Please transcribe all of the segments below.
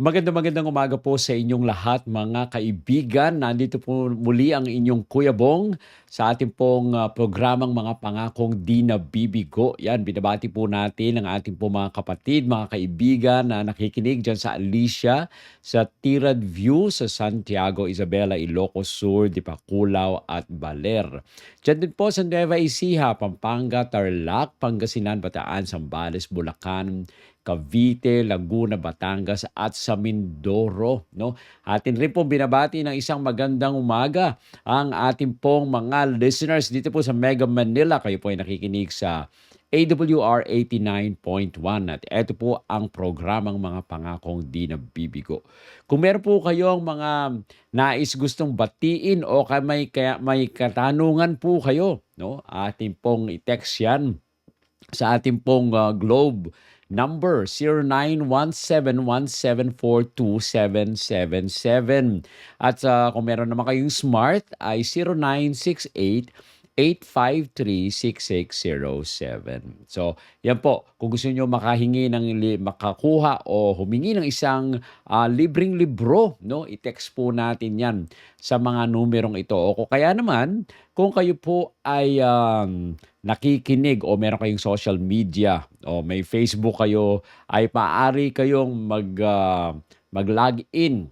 Magandang umaga po sa inyong lahat mga kaibigan. Nandito po muli ang inyong Kuya Bong sa ating pong programang Mga Pangakong Di Nabibigo. Yan, binabati po natin ang ating po mga kapatid, mga kaibigan na nakikinig dyan sa Alicia, sa Tirad View, sa Santiago, Isabela, Ilocos Sur, Dipaculaw at Baler. Dyan din po sa Nueva Ecija, Pampanga, Tarlac, Pangasinan, Bataan, Zambales, Bulacan, Cavite, Laguna, Batangas at sa Mindoro. No? Atin rin pong binabati ng isang magandang umaga ang ating pong mga listeners dito po sa Mega Manila. Kayo po ay nakikinig sa AWR 89.1 at ito po ang programang Mga Pangakong Di Nabibigo. Kung meron po kayong mga nais gustong batiin o may katanungan po kayo, no? Ating pong i-text yan sa ating pong Globe number 0917-174-2777. At kung meron naman kayong smart ay 0968-853-6607. So, yan po. Kung gusto niyo makakuha o humingi ng isang libreng libro, no? I-text po natin yan sa mga numerong ito. O kaya naman, kung kayo po ay nakikinig o meron kayong social media o may Facebook kayo, ay maaari kayong mag-log in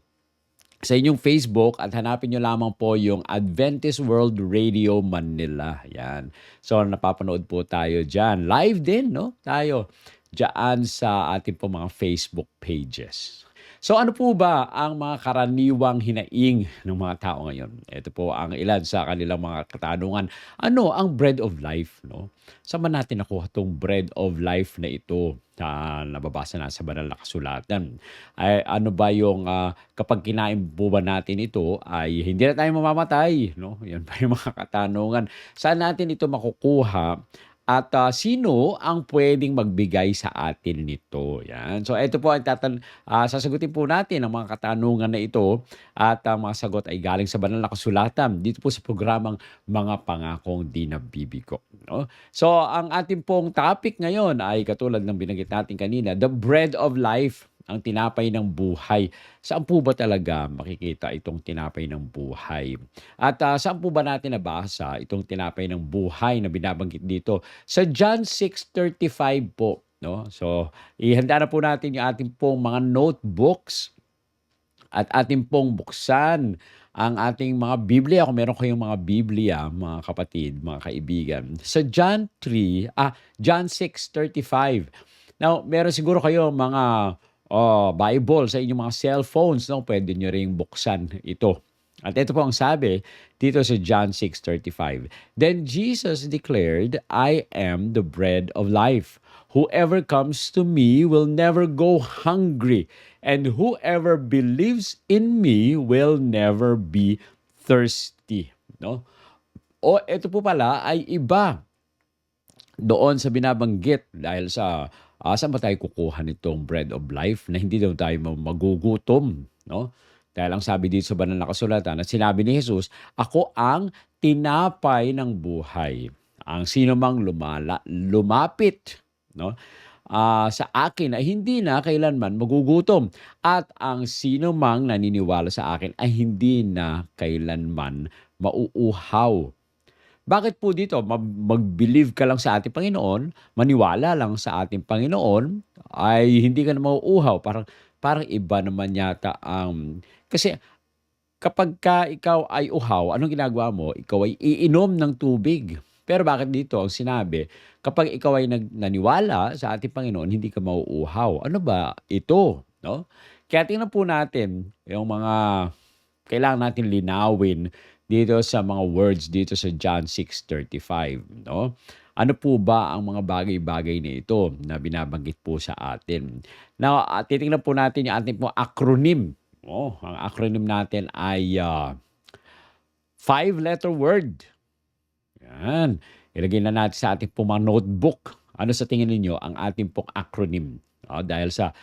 sa inyong Facebook at hanapin nyo lamang po yung Adventist World Radio Manila. Yan. So, napapanood po tayo dyan. Live din, no? Tayo dyan sa ating po mga Facebook pages. So ano po ba ang mga karaniwang hinaing ng mga tao ngayon? Ito po ang ilan sa kanilang mga katanungan. Ano ang bread of life? No? Saan ba natin nakuha itong bread of life na ito na nababasa na sa banal na kasulatan? Ay, ano ba yung kapag kinain po ba natin ito ay hindi na tayo mamamatay? No? Yan pa yung mga katanungan. Saan natin ito makukuha? At sino ang pwedeng magbigay sa atin nito? Yan. So ito po ang sasagutin po natin ang mga katanungan na ito at ang mga sagot ay galing sa banal na kasulatan dito po sa programang Mga Pangakong Di Nabibigo. No? So ang ating pong topic ngayon ay katulad ng binanggit natin kanina, the bread of life, ang tinapay ng buhay. Saan po ba talaga makikita itong tinapay ng buhay? At saan po ba natin nabasa itong tinapay ng buhay na binabanggit dito? Sa John 6:35 po. No? So, ihanda na po natin yung ating pong mga notebooks at ating pong buksan ang ating mga Biblia. Kung meron kayong mga Biblia, mga kapatid, mga kaibigan. Sa John 6:35. Now, meron siguro kayo mga Bible sa inyong mga cellphones, no? Pwede nyo ring buksan ito. At ito po ang sabi dito sa John 6:35. Then Jesus declared, I am the bread of life. Whoever comes to me will never go hungry, and whoever believes in me will never be thirsty. No? O ito po pala ay iba doon sa binabanggit dahil sa saan ba tayo kukuha nitong bread of life na hindi daw tayo magugutom, no? Dahil ang sabi dito sa banal na kasulatan at sinabi ni Jesus, ako ang tinapay ng buhay. Ang sino mang lumapit, no? Sa akin ay hindi na kailanman magugutom. At ang sino mang naniniwala sa akin ay hindi na kailanman mauuhaw. Bakit po dito? Mag-believe ka lang sa ating Panginoon, maniwala lang sa ating Panginoon, ay hindi ka na mauuhaw. Parang iba naman yata ang... Kasi kapag ikaw ay uhaw, anong ginagawa mo? Ikaw ay iinom ng tubig. Pero bakit dito ang sinabi, kapag ikaw ay naniwala sa ating Panginoon, hindi ka mauuhaw. Ano ba ito? No? Kaya tingnan po natin yung mga kailangan natin linawin dito sa mga words dito sa John 6:35, no? Ano po ba ang mga bagay-bagay na ito na binabanggit po sa atin? Now, titingnan po natin yung ating po acronym. Ang acronym natin ay 5-letter word. Yan. Ilagay na natin sa ating po mga notebook. Ano sa tingin ninyo ang ating pong acronym? Dahil sa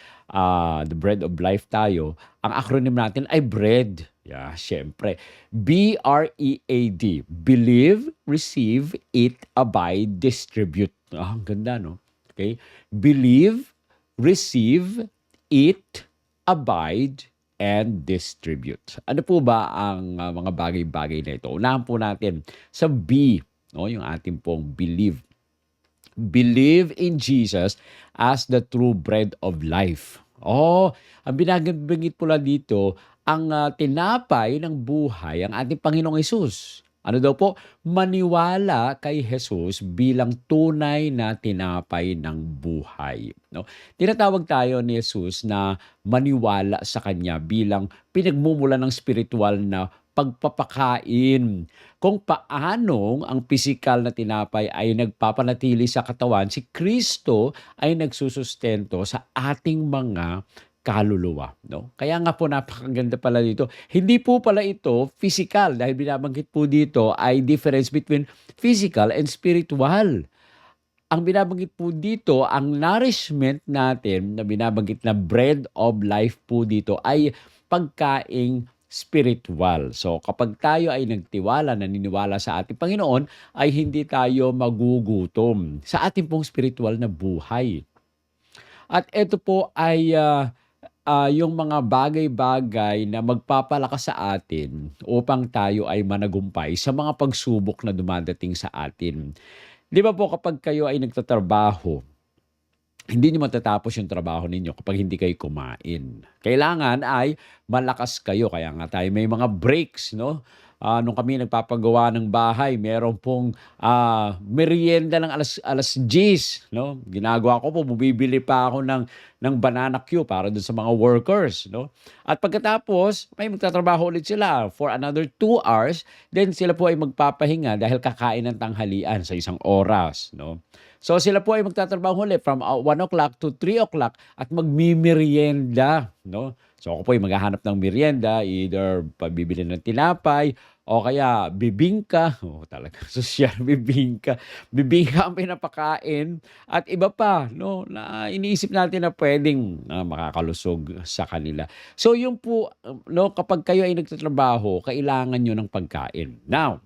the bread of life tayo, ang acronym natin ay bread. Yeah, syempre. BREAD. Believe, receive, eat, abide, distribute. Ang ganda, no? Okay? Believe, receive, eat, abide, and distribute. Ano po ba ang mga bagay-bagay na ito? Unahan po natin sa B, no, yung ating pong believe. Believe in Jesus as the true bread of life. Oh, ang binabanggit pula dito, ang tinapay ng buhay, ang ating Panginoong Hesus. Ano daw po? Maniwala kay Jesus bilang tunay na tinapay ng buhay. No? Tinatawag tayo ni Jesus na maniwala sa Kanya bilang pinagmumula ng spiritual na pagpapakain. Kung paanong ang pisikal na tinapay ay nagpapanatili sa katawan, si Kristo ay nagsusustento sa ating mga kaluluwa. No? Kaya nga po napakaganda pala dito. Hindi po pala ito physical dahil binabanggit po dito ay difference between physical and spiritual. Ang binabanggit po dito, ang nourishment natin na binabanggit na bread of life po dito ay pagkaing spiritual. So kapag tayo ay nagtiwala, naniniwala sa ating Panginoon, ay hindi tayo magugutom sa ating pong spiritual na buhay. At ito po ay yung mga bagay-bagay na magpapalakas sa atin upang tayo ay managumpay sa mga pagsubok na dumadating sa atin. Di ba po kapag kayo ay nagtatrabaho, hindi niyo matatapos yung trabaho ninyo kapag hindi kayo kumain. Kailangan ay malakas kayo. Kaya nga tayo may mga breaks, no? Nung kami nagpapagawa ng bahay, meron pong merienda ng alas 10, no? Ginagawa ko po, bumibili pa ako ng banana Q para dun sa mga workers, no? At pagkatapos, may magtatrabaho ulit sila for another 2 hours, then sila po ay magpapahinga dahil kakain ng tanghalian sa isang oras, no? So sila po ay magtatrabaho ulit from 1 o'clock to 3 o'clock at magmimerienda, no? So ako po ay maghahanap ng merienda, either pabibili ng tinapay o kaya bibingka. Oh, talaga sosyal bibingka. Bibingka ang pinapakain at iba pa, no, na iniisip natin na pwedeng makakalusog sa kanila. So yung po, no, kapag kayo ay nagtatrabaho, kailangan nyo ng pagkain. Now,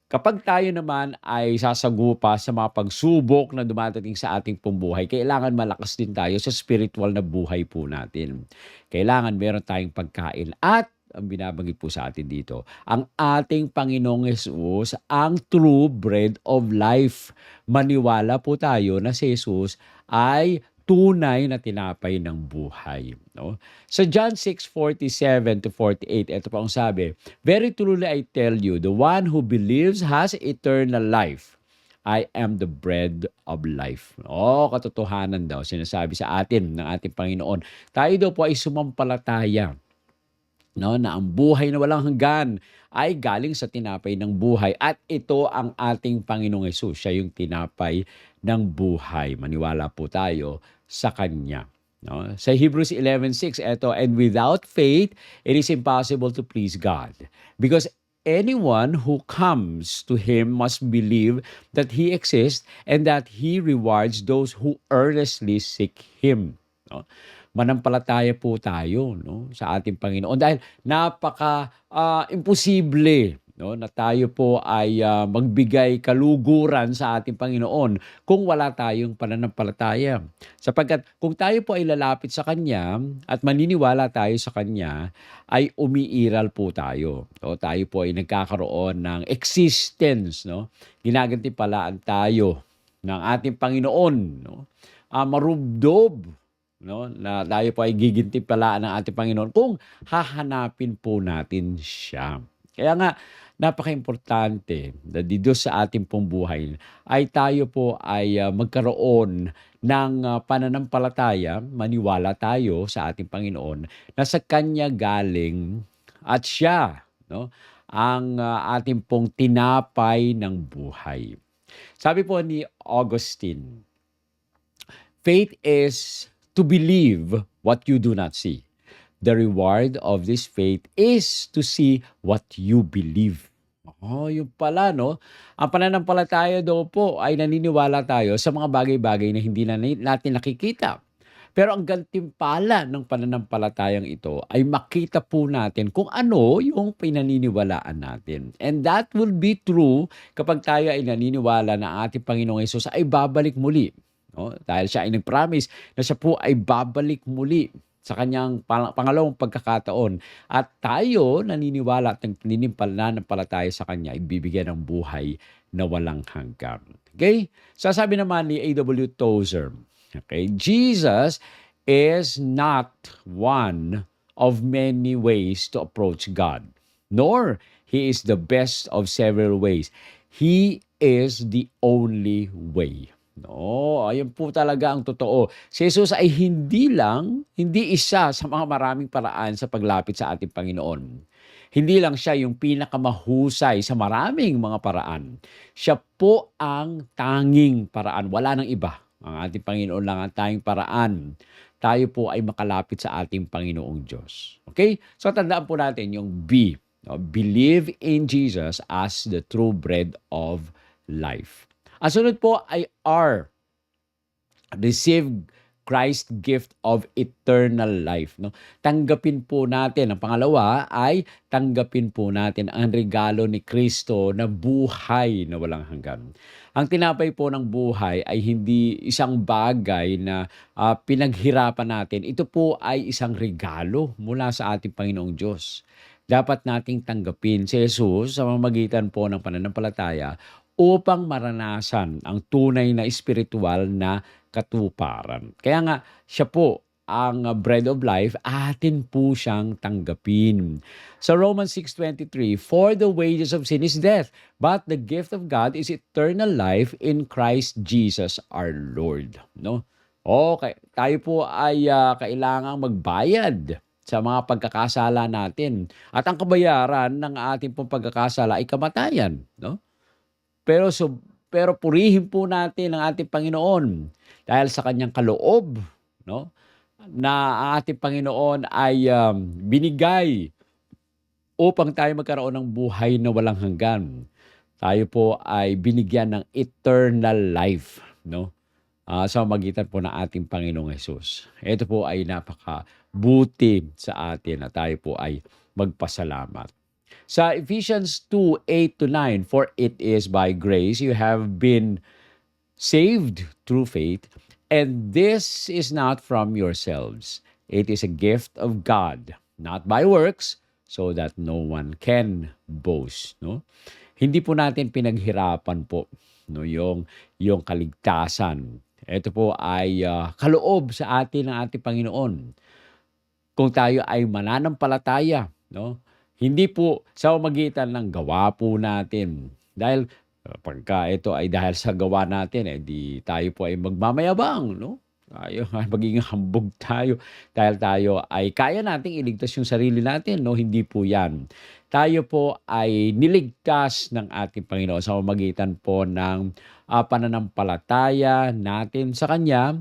kapag tayo naman ay sasagupa sa mga pagsubok na dumadating sa ating pong buhay, kailangan malakas din tayo sa spiritual na buhay po natin. Kailangan meron tayong pagkain at ang binabanggit po sa atin dito, ang ating Panginoong Hesus, ang true bread of life. Maniwala po tayo na si Jesus ay tunay na tinapay ng buhay. No? Sa John 6:47 to 48, ito pa ang sabi, very truly I tell you, the one who believes has eternal life. I am the bread of life. Katotohanan daw, sinasabi sa atin ng ating Panginoon. Tayo daw po ay sumampalataya, no, na ang buhay na walang hanggan ay galing sa tinapay ng buhay at ito ang ating Panginoong Hesus. Siya yung tinapay ng buhay. Maniwala po tayo sa Kanya. No? Sa Hebrews 11:6, eto, and without faith, it is impossible to please God. Because anyone who comes to Him must believe that He exists and that He rewards those who earnestly seek Him. No? Manampalataya po tayo, no, sa ating Panginoon dahil imposible, no, na tayo po ay magbigay kaluguran sa ating Panginoon kung wala tayong pananampalataya. Sapagkat kung tayo po ay lalapit sa Kanya at maniniwala tayo sa Kanya, ay umiiral po tayo. O tayo po ay nagkakaroon ng existence, no? Ginagantimpalaan tayo ng ating Panginoon, no? Marubdob, no, na tayo po ay gigintimpalaan ng ating Panginoon kung hahanapin po natin siya. Kaya nga, napaka-importante na dito sa ating pong buhay ay tayo po ay magkaroon ng pananampalataya, maniwala tayo sa ating Panginoon na sa Kanya galing at siya, no, ang ating pong tinapay ng buhay. Sabi po ni Augustine, faith is to believe what you do not see. The reward of this faith is to see what you believe. Yun pala, no? Ang pananampalataya daw po ay naniniwala tayo sa mga bagay-bagay na hindi na natin nakikita. Pero ang gantimpala ng pananampalatayang ito ay makita po natin kung ano yung pinaniniwalaan natin. And that will be true kapag tayo ay naniniwala na ating Panginoong Hesus ay babalik muli. No? Dahil siya ay nag-promise na siya po ay babalik muli. sa kanyang pangalawang pagkakataon. At tayo naniniwala at nananampalataya sa kanya, ibibigyan ng buhay na walang hanggan. Okay? Sasabi naman ni A.W. Tozer, okay, Jesus is not one of many ways to approach God, nor He is the best of several ways. He is the only way. No, ayun po talaga ang totoo. Si Jesus ay hindi isa sa mga maraming paraan sa paglapit sa ating Panginoon. Hindi lang siya yung pinakamahusay sa maraming mga paraan. Siya po ang tanging paraan. Wala nang iba. Ang ating Panginoon lang ang tanging paraan. Tayo po ay makalapit sa ating Panginoong Diyos. Okay? So tandaan po natin yung B. No? Believe in Jesus as the true bread of life. Ang sunod po ay R. Receive Christ's gift of eternal life. No? Tanggapin po natin. Ang pangalawa ay tanggapin po natin ang regalo ni Kristo na buhay na walang hanggan. Ang tinapay po ng buhay ay hindi isang bagay na pinaghirapan natin. Ito po ay isang regalo mula sa ating Panginoong Diyos. Dapat nating tanggapin si Jesus sa pamamagitan po ng pananampalataya upang maranasan ang tunay na espiritual na katuparan. Kaya nga, siya po ang bread of life, atin po siyang tanggapin. Sa Romans 6:23, "For the wages of sin is death, but the gift of God is eternal life in Christ Jesus our Lord." No? Okay, tayo po ay kailangang magbayad sa mga pagkakasala natin. At ang kabayaran ng ating pong pagkakasala ay kamatayan. No? Pero purihin po natin ang ating Panginoon dahil sa kanyang kaloob, no? Na ang ating Panginoon ay binigay upang tayo magkaroon ng buhay na walang hanggan. Tayo po ay binigyan ng eternal life, no? Sa magitan po ng ating Panginoong Hesus. Ito po ay napakabuti sa atin na tayo po ay magpasalamat. Sa Ephesians 2:8-9, "For it is by grace you have been saved through faith, and this is not from yourselves. It is a gift of God, not by works, so that no one can boast." No? Hindi po natin pinaghirapan po, no, yung kaligtasan. Ito po ay kaloob sa atin ng ating Panginoon. Kung tayo ay mananampalataya, no? Hindi po sa pamamagitan ng gawa po natin. Dahil pagka ito ay dahil sa gawa natin, di tayo po ay magmamayabang, no? Tayo ay magiging hambog tayo dahil tayo ay kaya nating iligtas yung sarili natin, no? Hindi po yan. Tayo po ay niligtas ng ating Panginoon sa pamamagitan po ng pananampalataya natin sa Kanya,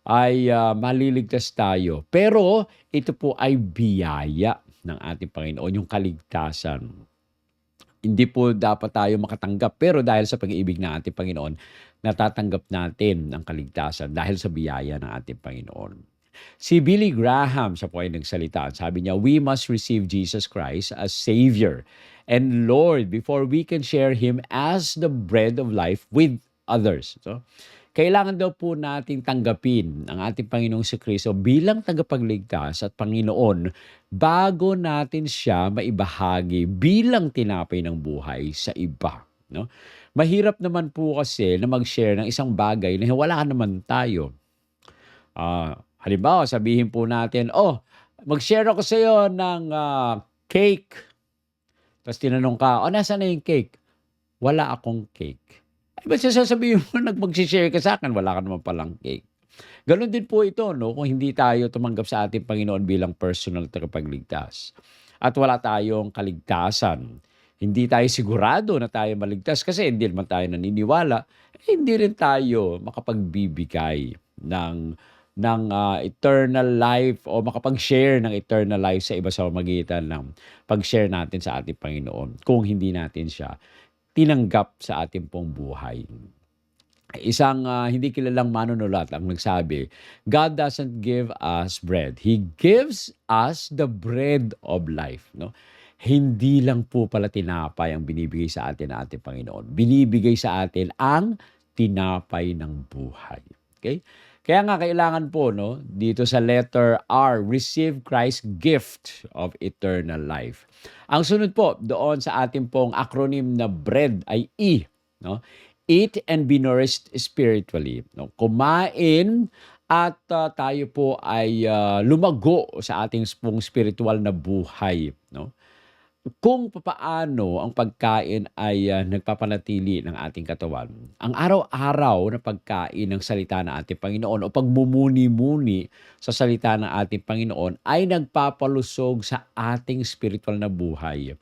ay maliligtas tayo. Pero ito po ay biyaya ng ating Panginoon, yung kaligtasan. Hindi po dapat tayo makatanggap, pero dahil sa pag-ibig ng ating Panginoon, natatanggap natin ang kaligtasan dahil sa biyaya ng ating Panginoon. Si Billy Graham, siya po ay nagsalita. Sabi niya, "We must receive Jesus Christ as Savior and Lord before we can share Him as the bread of life with others." So, kailangan daw po nating tanggapin ang ating Panginoong Jesucristo bilang tagapagligtas at Panginoon bago natin siya maibahagi bilang tinapay ng buhay sa iba. No? Mahirap naman po kasi na mag-share ng isang bagay na wala naman tayo. Halimbawa, sabihin po natin, mag-share ako sa iyo ng cake. Tapos tinanong ka, nasaan na yung cake? Wala akong cake. Ba't sasabihin mo mag-share ka sa akin, wala ka naman palang cake? Ganon din po ito, no? Kung hindi tayo tumanggap sa ating Panginoon bilang personal tagapagligtas. At wala tayong kaligtasan. Hindi tayo sigurado na tayo maligtas kasi hindi naman tayo naniniwala. Hindi rin tayo makapagbibigay ng eternal life o makapag-share ng eternal life sa iba sa pamamagitan ng pag-share natin sa ating Panginoon kung hindi natin siya tinanggap sa ating pong buhay. Isang hindi kilalang manunulat ang nagsabi, "God doesn't give us bread. He gives us the bread of life." No? Hindi lang po pala tinapay ang binibigay sa atin ng ating Panginoon. Binibigay sa atin ang tinapay ng buhay. Okay? Kaya nga kailangan po, no, dito sa letter R, receive Christ's gift of eternal life. Ang sunod po doon sa ating pong acronym na BREAD ay E, no? Eat and be nourished spiritually. No? Kumain at tayo po ay lumago sa ating pong spiritual na buhay, no? Kung papaano ang pagkain ay nagpapanatili ng ating katawan. Ang araw-araw na pagkain ng salita ng ating Panginoon o pagmumuni-muni sa salita ng ating Panginoon ay nagpapalusog sa ating spiritual na buhay.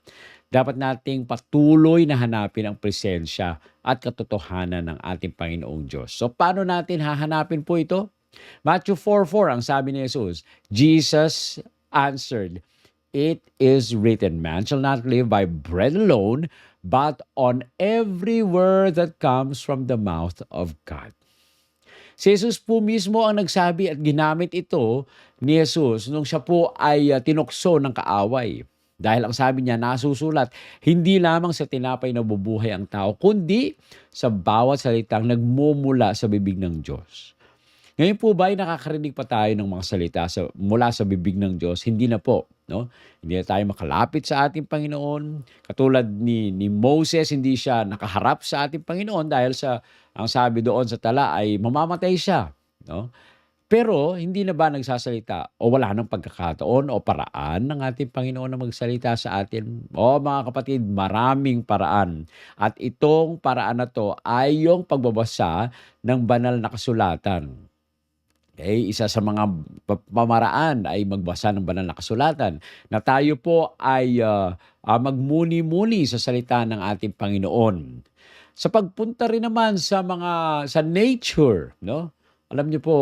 Dapat nating patuloy na hanapin ang presensya at katotohanan ng ating Panginoong Diyos. So paano natin hahanapin po ito? Matthew 4:4 ang sabi ni Jesus, Jesus answered, "It is written, man shall not live by bread alone, but on every word that comes from the mouth of God." Si Jesus po mismo ang nagsabi at ginamit ito ni Jesus nung siya po ay tinukso ng kaaway. Dahil ang sabi niya, nasusulat, hindi lamang sa tinapay na bubuhay ang tao, kundi sa bawat salitang nagmumula sa bibig ng Diyos. Ngayon po ba ay nakakarinig pa tayo ng mga salita mula sa bibig ng Diyos? Hindi na po. No? Hindi na tayo makalapit sa ating Panginoon. Katulad ni Moses, hindi siya nakaharap sa ating Panginoon dahil ang sabi doon sa tala ay mamamatay siya. No? Pero hindi na ba nagsasalita o wala nang pagkakataon o paraan ng ating Panginoon na magsalita sa atin? O mga kapatid, maraming paraan. At itong paraan na to ay yung pagbabasa ng banal na kasulatan. Okay, isa sa mga pamaraan ay magbasa ng banal na kasulatan na tayo po ay magmuni-muni sa salita ng ating Panginoon. Sa pagpunta rin naman sa nature, no? Alam niyo po,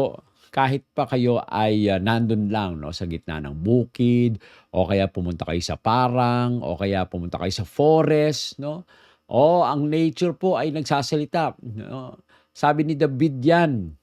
kahit pa kayo ay nandun lang, no, sa gitna ng bukid o kaya pumunta kayo sa parang o kaya pumunta kayo sa forest, no? O ang nature po ay nagsasalita, no? Sabi ni David yan,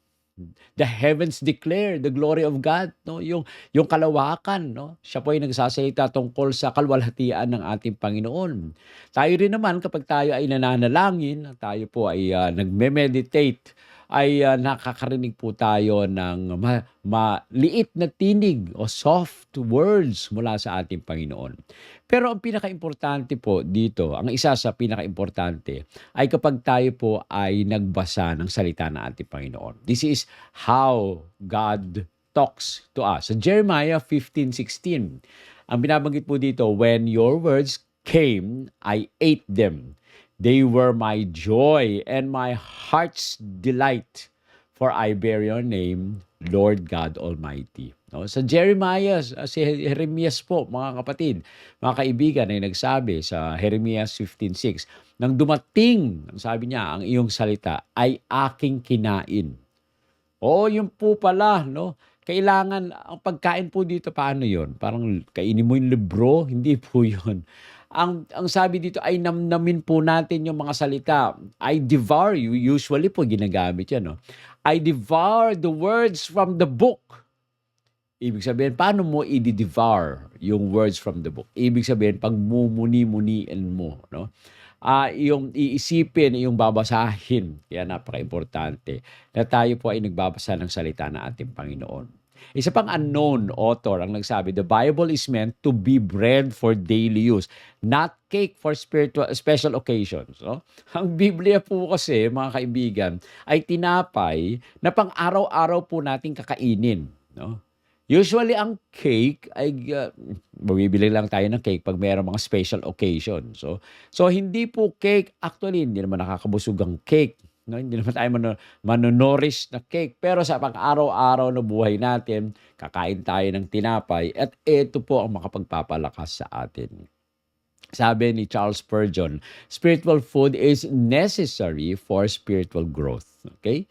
the heavens declare the glory of God, no? Yung kalawakan, no? Siya po ay nagsasalita tungkol sa kalwalhatian ng ating Panginoon. Tayo rin naman kapag tayo ay nananalangin, tayo po ay nagme-meditate, ay nakakarinig po tayo ng maliit na tinig o soft words mula sa ating Panginoon. Pero ang pinakaimportante po dito, ang isa sa pinakaimportante ay kapag tayo po ay nagbasa ng salita ng ating Panginoon. This is how God talks to us. Sa Jeremiah 15:16, ang binabanggit po dito, when your words came, I ate them. They were my joy and my heart's delight, for I bear your name, Lord God Almighty. No? Sa Jeremiah, si Jeremias po, mga kapatid, mga kaibigan, ay nagsabi sa Jeremias 15:6, nang dumating, sabi niya, ang iyong salita ay aking kinain. O, yun po pala, no? Kailangan, ang pagkain po dito, paano yun? Parang kainin mo yung libro? Hindi po yun. Ang sabi dito ay namnamin po natin yung mga salita. I devour you. Usually po ginagamit yan, no? I devour the words from the book. Ibig sabihin, paano mo i-devour yung words from the book? Ibig sabihin, pag mumuni-muniin mo, no? Yung iisipin, yung babasahin. Kaya napaka-importante na tayo po ay nagbabasa ng salita ng ating Panginoon. Isa pang unknown author ang nagsabi, the Bible is meant to be bread for daily use, not cake for special occasions. No? Ang Biblia po kasi, mga kaibigan, ay tinapay na pang araw-araw po natin kakainin. No? Usually, ang cake ay, bumibili lang tayo ng cake pag mayroong mga special occasion. So hindi po cake, actually, hindi naman nakakabusog ang cake. No? Hindi naman tayo manonorish na cake. Pero sa pang-araw-araw na buhay natin, kakain tayo ng tinapay at ito po ang makapagpapalakas sa atin. Sabi ni Charles Spurgeon, spiritual food is necessary for spiritual growth. Okay?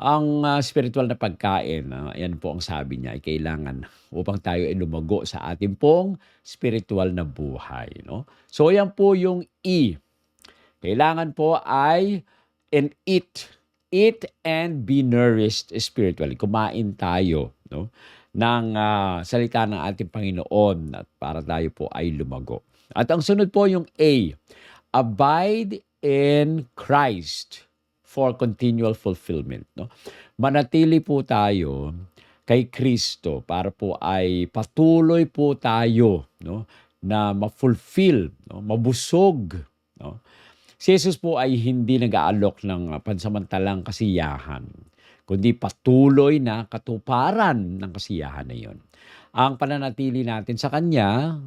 Ang spiritual na pagkain, yan po ang sabi niya, ay kailangan upang tayo ay lumago sa ating pong spiritual na buhay. No? So yan po yung E. Kailangan po ay eat and be nourished spiritually. Kumain tayo, no, ng salita ng ating Panginoon at para tayo po ay lumago. At ang sunod po yung A, abide in Christ for continual fulfillment. No? manatili po tayo kay Kristo para po ay patuloy po tayo, no, na ma-fulfill, no, mabusog, no. Si Jesus po ay hindi nag-aalok ng pansamantalang kasiyahan, kundi patuloy na katuparan ng kasiyahan na iyon. Ang pananatili natin sa Kanya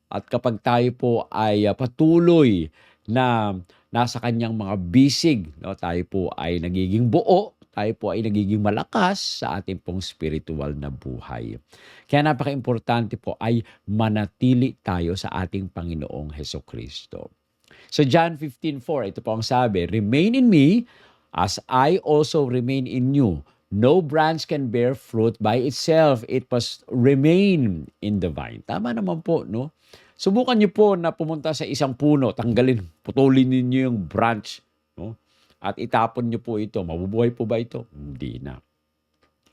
at kapag tayo po ay patuloy na nasa Kanyang mga bisig, no, tayo po ay nagiging buo, tayo po ay nagiging malakas sa ating pong spiritual na buhay. Kaya napaka-importante po ay manatili tayo sa ating Panginoong Hesukristo. So John 15:4, ito po ang sabi, "Remain in me as I also remain in you. No branch can bear fruit by itself. It must remain in the vine." Tama naman po, no? Subukan niyo po na pumunta sa isang puno, putulin ninyo yung branch, no? At itapon niyo po ito. Mabubuhay po ba ito? Hindi na.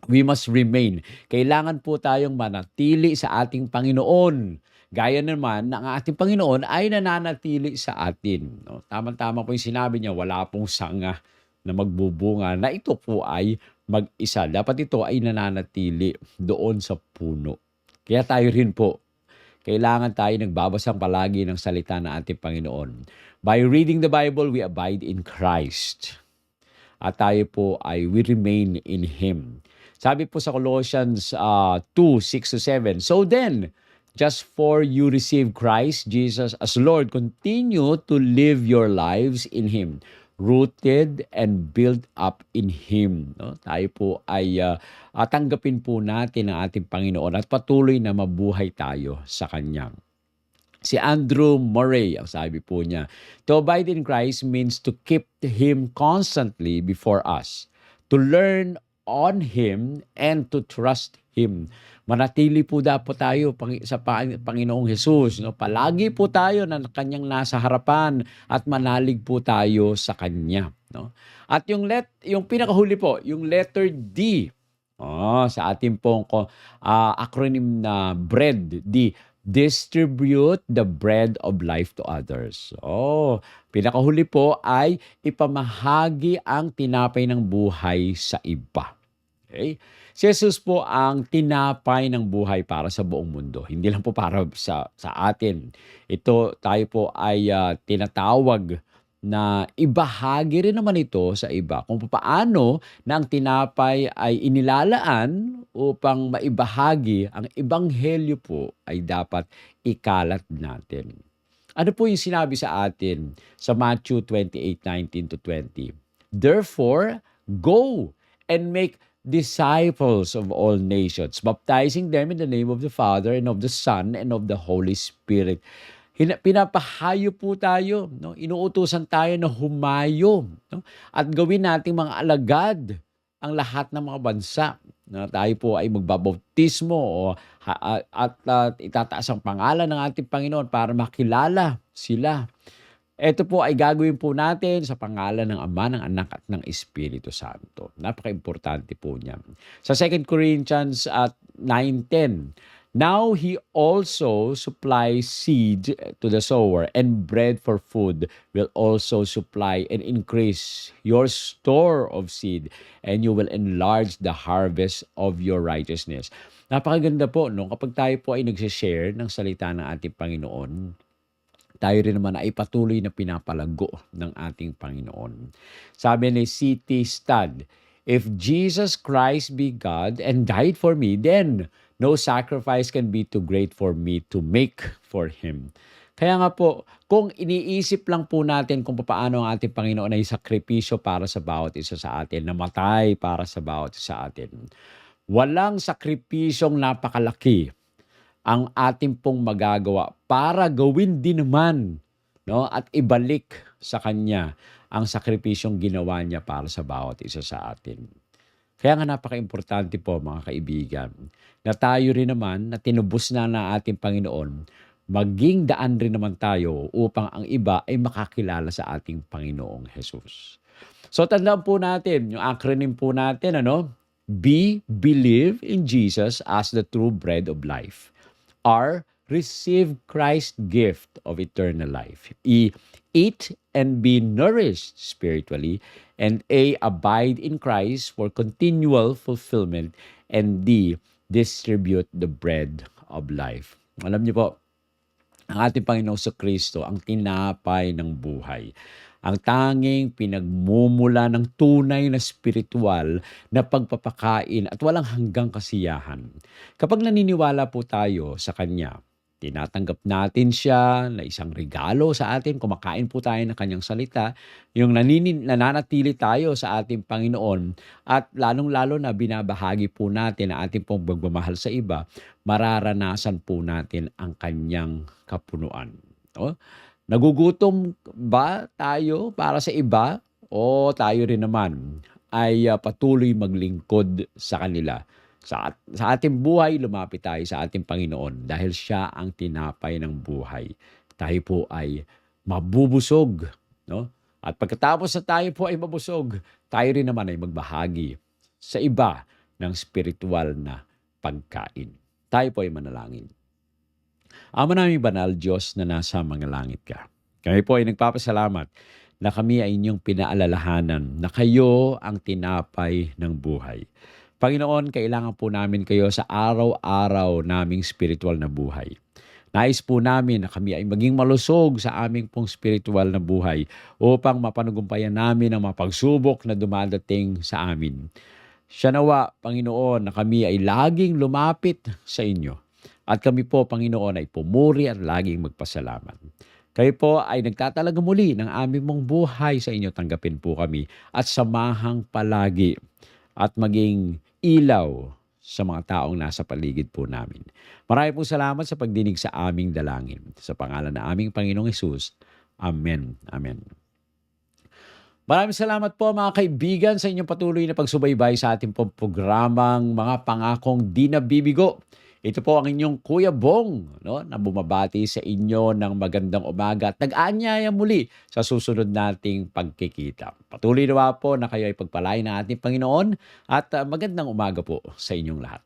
We must remain. Kailangan po tayong manatili sa ating Panginoon. Gaya naman ng ating Panginoon ay nananatili sa atin. No? Tama-tama po yung sinabi niya, wala pong sanga na magbubunga na ito po ay mag-isa. Dapat ito ay nananatili doon sa puno. Kaya tayo rin po, kailangan tayo nagbabasang palagi ng salita ng ating Panginoon. By reading the Bible, we abide in Christ. At tayo po ay we remain in Him. Sabi po sa Colossians 2:6-7, "So then, just for you receive Christ Jesus as Lord, continue to live your lives in Him, rooted and built up in Him." No? Tayo po ay tanggapin po natin ang ating Panginoon at patuloy na mabuhay tayo sa Kanya. Si Andrew Murray, ang sabi po niya, "To abide in Christ means to keep Him constantly before us, to learn on Him and to trust Him." Manatili po dapat tayo sa Panginoong Jesus. No? Palagi po tayo na Kanyang nasa harapan at manalig po tayo sa Kanya. No? At yung pinakahuli po, yung letter D, sa ating pong acronym na BREAD, D, distribute the bread of life to others. Pinakahuli po ay ipamahagi ang tinapay ng buhay sa iba. Okay? Si Jesus po ang tinapay ng buhay para sa buong mundo. Hindi lang po para sa atin. Ito, tayo po ay tinatawag na ibahagi rin naman ito sa iba. Kung paano na ang tinapay ay inilalaan upang maibahagi, ang ebanghelyo po ay dapat ikalat natin. Ano po yung sinabi sa atin sa Matthew 28:19-20? "Therefore, go and make disciples of all nations, baptizing them in the name of the Father and of the Son and of the Holy Spirit." Pinapahayo po tayo, no? Inuutusan tayo na humayo, no? At gawin nating mga alagad ang lahat ng mga bansa. Na tayo po ay magbabautismo at itataas ang pangalan ng ating Panginoon para makilala sila. Ito po ay gagawin po natin sa pangalan ng Ama, ng Anak at ng Espiritu Santo. Napaka-importante po niya. Sa 2 Corinthians 9:10, "Now He also supplies seed to the sower, and bread for food will also supply and increase your store of seed, and you will enlarge the harvest of your righteousness." Napakaganda po, no? Kapag tayo po ay nagsishare ng salita ng ating Panginoon, tayo rin naman ay patuloy na pinapalago ng ating Panginoon. Sabi ni C.T. Studd, "If Jesus Christ be God and died for me, then no sacrifice can be too great for me to make for Him." Kaya nga po, kung iniisip lang po natin kung paano ang ating Panginoon ay sakripisyo para sa bawat isa sa atin, namatay para sa bawat isa sa atin, walang sakripisyong napakalaki ang ating pong magagawa para gawin din naman, no, at ibalik sa Kanya ang sakripisyong ginawa niya para sa bawat isa sa atin. Kaya nga napaka-importante po mga kaibigan, na tayo rin naman na tinubos na ng ating Panginoon, maging daan rin naman tayo upang ang iba ay makakilala sa ating Panginoong Jesus. So tandaan po natin, yung acronym po natin, B, believe in Jesus as the true bread of life. R, receive Christ's gift of eternal life. E, eat and be nourished spiritually, and A, abide in Christ for continual fulfillment, and D, distribute the bread of life. Alam niyo po, ang ating Panginoong Kristo ang tinapay ng buhay. Ang tanging pinagmumula ng tunay na spiritual na pagpapakain at walang hanggang kasiyahan. Kapag naniniwala po tayo sa Kanya, tinatanggap natin siya na isang regalo sa atin, kumakain po tayo ng Kanyang salita, yung nananatili tayo sa ating Panginoon at lalong-lalo na binabahagi po natin ang ating pong pagmamahal sa iba, mararanasan po natin ang Kanyang kapunuan. No? Nagugutom ba tayo para sa iba o tayo rin naman ay patuloy maglingkod sa kanila? Sa ating buhay, lumapit tayo sa ating Panginoon dahil siya ang tinapay ng buhay. Tayo po ay mabubusog. No? At pagkatapos na tayo po ay mabusog, tayo rin naman ay magbahagi sa iba ng spiritual na pagkain. Tayo po ay manalangin. Ama naming banal, Diyos na nasa mga langit ka. Kami po ay nagpapasalamat na kami ay inyong pinaalalahanan na kayo ang tinapay ng buhay. Panginoon, kailangan po namin kayo sa araw-araw naming spiritual na buhay. Nais po namin na kami ay maging malusog sa aming pong spiritual na buhay upang mapanugumpayan namin ang mga pagsubok na dumadating sa amin. Siya nawa, Panginoon, na kami ay laging lumapit sa inyo. At kami po, Panginoon, ay pumuri at laging magpasalamat. Kayo po ay nagtatalaga muli ng aming mong buhay sa inyo. Tanggapin po kami at samahang palagi at maging ilaw sa mga taong nasa paligid po namin. Marami po salamat sa pagdinig sa aming dalangin. Sa pangalan na aming Panginoong Hesus. Amen. Amen. Maraming salamat po mga kaibigan sa inyong patuloy na pagsubaybay sa ating pong programang Mga Pangakong Di Nabibigo. Ito po ang inyong Kuya Bong, no, na bumabati sa inyo ng magandang umaga at nag-aanyaya muli sa susunod nating pagkikita. Patuloy nawa po na kayo ay pagpalain ng ating Panginoon at magandang umaga po sa inyong lahat.